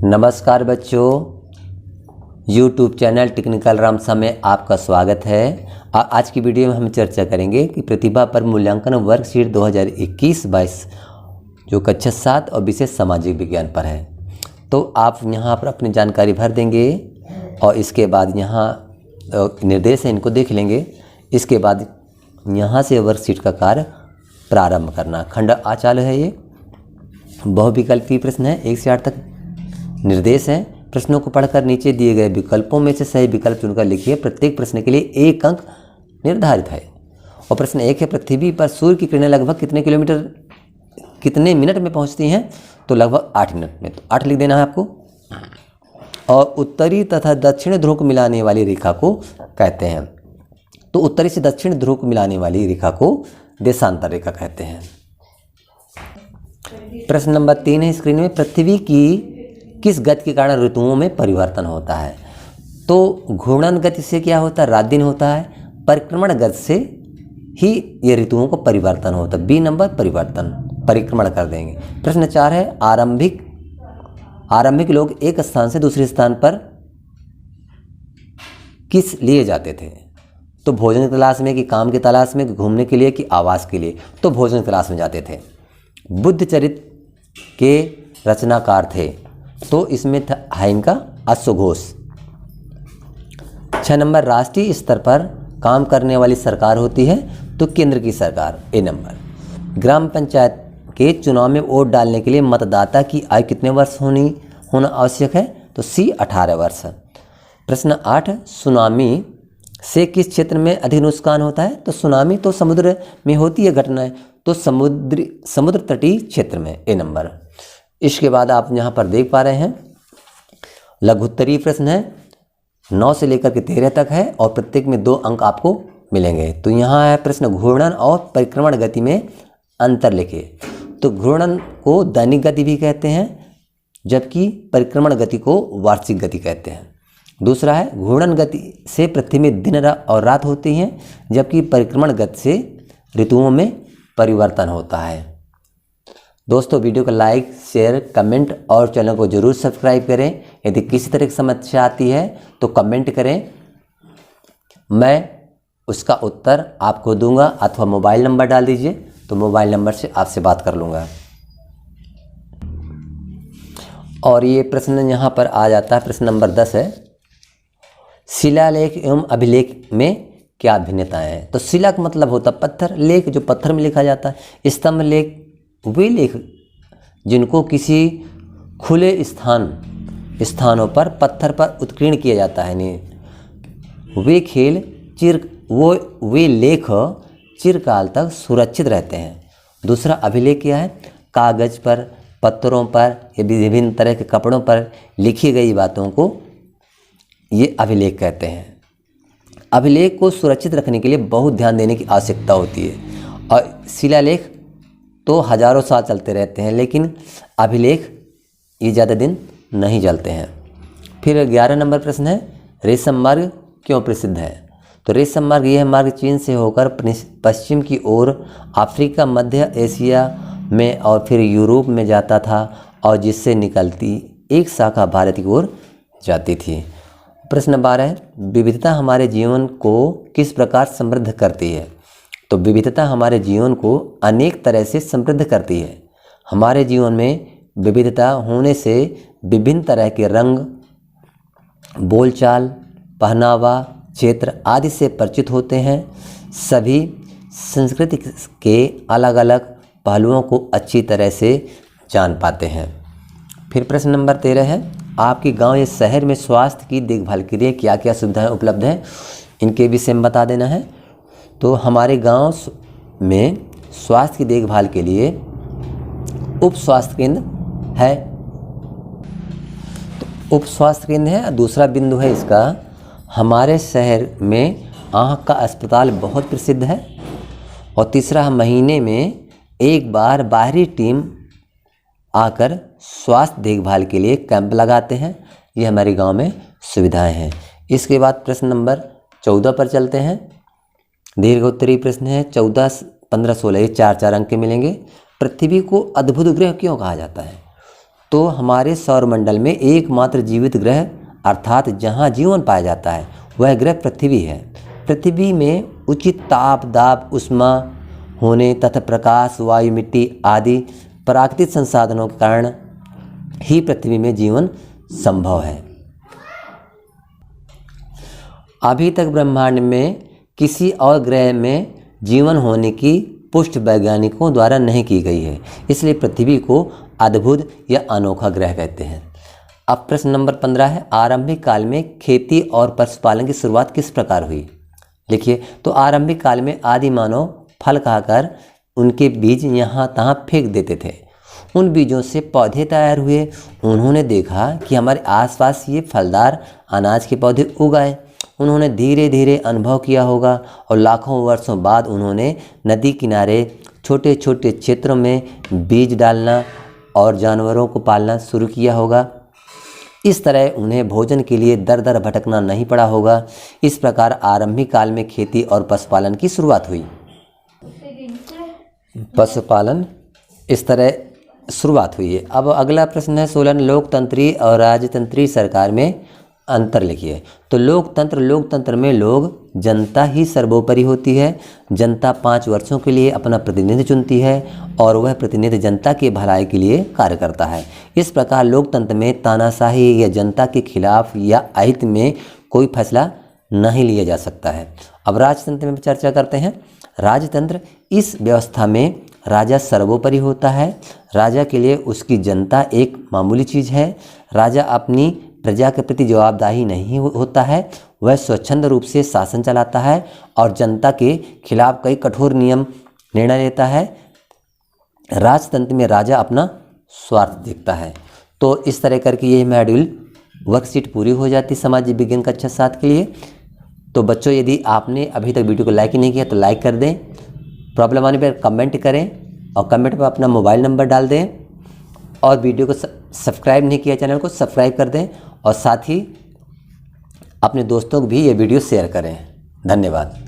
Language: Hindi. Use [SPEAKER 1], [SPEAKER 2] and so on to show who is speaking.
[SPEAKER 1] नमस्कार बच्चों, YouTube चैनल टेक्निकल रामसा में आपका स्वागत है। आज की वीडियो में हम चर्चा करेंगे कि प्रतिभा पर मूल्यांकन वर्कशीट 2021-22 जो कक्षा 7 और विशेष सामाजिक विज्ञान पर है। तो आप यहाँ पर अपनी जानकारी भर देंगे और इसके बाद यहाँ निर्देश है, इनको देख लेंगे। इसके बाद यहाँ से वर्कशीट का कार्य प्रारंभ करना। खंड आ चालू है। ये बहुविकल्पीय प्रश्न है, 1 से 8 तक निर्देश है। प्रश्नों को पढ़कर नीचे दिए गए विकल्पों में से सही विकल्प चुनकर लिखिए। प्रत्येक प्रश्न के लिए 1 अंक निर्धारित है। और प्रश्न 1 है, पृथ्वी पर सूर्य की किरणें लगभग कितने मिनट में पहुंचती हैं? तो लगभग 8 मिनट में। तो 8 लिख देना है आपको। और उत्तरी तथा दक्षिण ध्रुव को मिलाने वाली रेखा को कहते हैं। तो उत्तरी से दक्षिण ध्रुव को मिलाने वाली रेखा को देशांतर रेखा कहते हैं। प्रश्न नंबर 3 है स्क्रीन में, पृथ्वी की किस गति के कारण ऋतुओं में परिवर्तन होता है? तो घूर्णन गति से क्या होता है? रात दिन होता है। परिक्रमण गति से ही ये ऋतुओं को परिवर्तन होता है। बी नंबर परिक्रमण कर देंगे। प्रश्न 4 है, आरंभिक लोग एक स्थान से दूसरे स्थान पर किस लिए जाते थे? तो भोजन की तलाश में, कि काम की तलाश में, कि घूमने के लिए, कि आवास के लिए? तो भोजन की तलाश में जाते थे। बुद्ध चरित्र के रचनाकार थे? तो इसमें है इनका अश्वघोष। 6 नंबर, राष्ट्रीय स्तर पर काम करने वाली सरकार होती है? तो केंद्र की सरकार, ए नंबर। ग्राम पंचायत के चुनाव में वोट डालने के लिए मतदाता की आयु कितने वर्ष होना आवश्यक है? तो सी 18 वर्ष। प्रश्न 8, सुनामी से किस क्षेत्र में अधिक नुकसान होता है? तो सुनामी तो समुद्र में होती है घटनाएं, तो समुद्र तटीय क्षेत्र में, ए नंबर। इसके बाद आप यहाँ पर देख पा रहे हैं लघुत्तरीय प्रश्न है, 9 से लेकर के 13 तक है और प्रत्येक में 2 अंक आपको मिलेंगे। तो यहाँ है प्रश्न, घूर्णन और परिक्रमण गति में अंतर लिखिए। तो घूर्णन को दैनिक गति भी कहते हैं, जबकि परिक्रमण गति को वार्षिक गति कहते हैं। दूसरा है, घूर्णन गति से पृथ्वी में दिन और रात होती हैं, जबकि परिक्रमण गति से ऋतुओं में परिवर्तन होता है। दोस्तों, वीडियो को लाइक, शेयर, कमेंट और चैनल को जरूर सब्सक्राइब करें। यदि किसी तरह की समस्या आती है तो कमेंट करें, मैं उसका उत्तर आपको दूंगा। अथवा मोबाइल नंबर डाल दीजिए तो मोबाइल नंबर से आपसे बात कर लूँगा। और ये प्रश्न यहाँ पर आ जाता है, प्रश्न नंबर 10 है, शिलालेख एवं अभिलेख में क्या भिन्नताएं हैं? तो शिला का मतलब होता है पत्थर, लेख जो पत्थर में लिखा जाता है। स्तंभ लेख वे लेख जिनको किसी खुले स्थानों पर पत्थर पर उत्कीर्ण किया जाता है। वे लेख चिरकाल तक सुरक्षित रहते हैं। दूसरा अभिलेख क्या है? कागज पर, पत्थरों पर या विभिन्न तरह के कपड़ों पर लिखी गई बातों को ये अभिलेख कहते हैं। अभिलेख को सुरक्षित रखने के लिए बहुत ध्यान देने की आवश्यकता होती है। और शिलालेख तो हजारों साल चलते रहते हैं, लेकिन अभिलेख ये ज़्यादा दिन नहीं चलते हैं। फिर 11 नंबर प्रश्न है, रेशम मार्ग क्यों प्रसिद्ध है? तो रेशम मार्ग यह मार्ग चीन से होकर पश्चिम की ओर अफ्रीका, मध्य एशिया में और फिर यूरोप में जाता था और जिससे निकलती एक शाखा भारत की ओर जाती थी। प्रश्न 12 है, विविधता हमारे जीवन को किस प्रकार समृद्ध करती है? तो विविधता हमारे जीवन को अनेक तरह से समृद्ध करती है। हमारे जीवन में विविधता होने से विभिन्न तरह के रंग, बोलचाल, पहनावा, क्षेत्र आदि से परिचित होते हैं। सभी संस्कृति के अलग अलग पहलुओं को अच्छी तरह से जान पाते हैं। फिर प्रश्न नंबर 13 है, आपके गांव या शहर में स्वास्थ्य की देखभाल के लिए क्या क्या सुविधाएं उपलब्ध हैं? इनके विषय में बता देना है। तो हमारे गांव में स्वास्थ्य की देखभाल के लिए उप स्वास्थ्य केंद्र है। तो उप स्वास्थ्य केंद्र है। दूसरा बिंदु है इसका, हमारे शहर में आँख का अस्पताल बहुत प्रसिद्ध है। और तीसरा, महीने में एक बार बाहरी टीम आकर स्वास्थ्य देखभाल के लिए कैंप लगाते हैं। ये हमारे गांव में सुविधाएं हैं। इसके बाद प्रश्न नंबर 14 पर चलते हैं। दीर्घ उत्तरीय प्रश्न है, 14, 15, 16 ये 4 अंक के मिलेंगे। पृथ्वी को अद्भुत ग्रह क्यों कहा जाता है? तो हमारे सौरमंडल में एकमात्र जीवित ग्रह अर्थात जहाँ जीवन पाया जाता है वह ग्रह पृथ्वी है। पृथ्वी में उचित ताप, दाब, ऊष्मा होने तथा प्रकाश, वायु, मिट्टी आदि प्राकृतिक संसाधनों के कारण ही पृथ्वी में जीवन संभव है। अभी तक ब्रह्मांड में किसी और ग्रह में जीवन होने की पुष्टि वैज्ञानिकों द्वारा नहीं की गई है, इसलिए पृथ्वी को अद्भुत या अनोखा ग्रह कहते हैं। अब प्रश्न नंबर 15 है, आरंभिक काल में खेती और पशुपालन की शुरुआत किस प्रकार हुई? लिखिए, तो आरंभिक काल में आदि मानव फल खाकर उनके बीज यहाँ तहाँ फेंक देते थे। उन बीजों से पौधे तैयार हुए। उन्होंने देखा कि हमारे आसपास ये फलदार अनाज के पौधे उगाए। उन्होंने धीरे धीरे अनुभव किया होगा और लाखों वर्षों बाद उन्होंने नदी किनारे छोटे छोटे क्षेत्रों में बीज डालना और जानवरों को पालना शुरू किया होगा। इस तरह उन्हें भोजन के लिए दर दर भटकना नहीं पड़ा होगा। इस प्रकार आरंभिक काल में खेती और पशुपालन की शुरुआत हुई। पशुपालन इस तरह शुरुआत हुई है। अब अगला प्रश्न है 16, लोकतंत्री और राजतंत्री सरकार में अंतर लिखिए। तो लोकतंत्र में लोग, जनता ही सर्वोपरि होती है। जनता 5 वर्षों के लिए अपना प्रतिनिधि चुनती है और वह प्रतिनिधि जनता की भलाई के लिए कार्य करता है। इस प्रकार लोकतंत्र में तानाशाही या जनता के खिलाफ या अहित में कोई फैसला नहीं लिया जा सकता है। अब राजतंत्र में चर्चा करते हैं। राजतंत्र, इस व्यवस्था में राजा सर्वोपरि होता है। राजा के लिए उसकी जनता एक मामूली चीज़ है। राजा अपनी प्रजा के प्रति जवाबदाही नहीं होता है। वह स्वच्छंद रूप से शासन चलाता है और जनता के खिलाफ कई कठोर निर्णय लेता है। राजतंत्र में राजा अपना स्वार्थ देखता है। तो इस तरह करके ये मॉड्यूल वर्कशीट पूरी हो जाती सामाजिक विज्ञान कक्षा 7 के लिए। तो बच्चों, यदि आपने अभी तक वीडियो को लाइक ही नहीं किया तो लाइक कर दें। प्रॉब्लम आने पर कमेंट करें और कमेंट पर अपना मोबाइल नंबर डाल दें। और वीडियो को सब्सक्राइब नहीं किया चैनल को सब्सक्राइब कर दें और साथ ही अपने दोस्तों को भी ये वीडियो शेयर करें। धन्यवाद।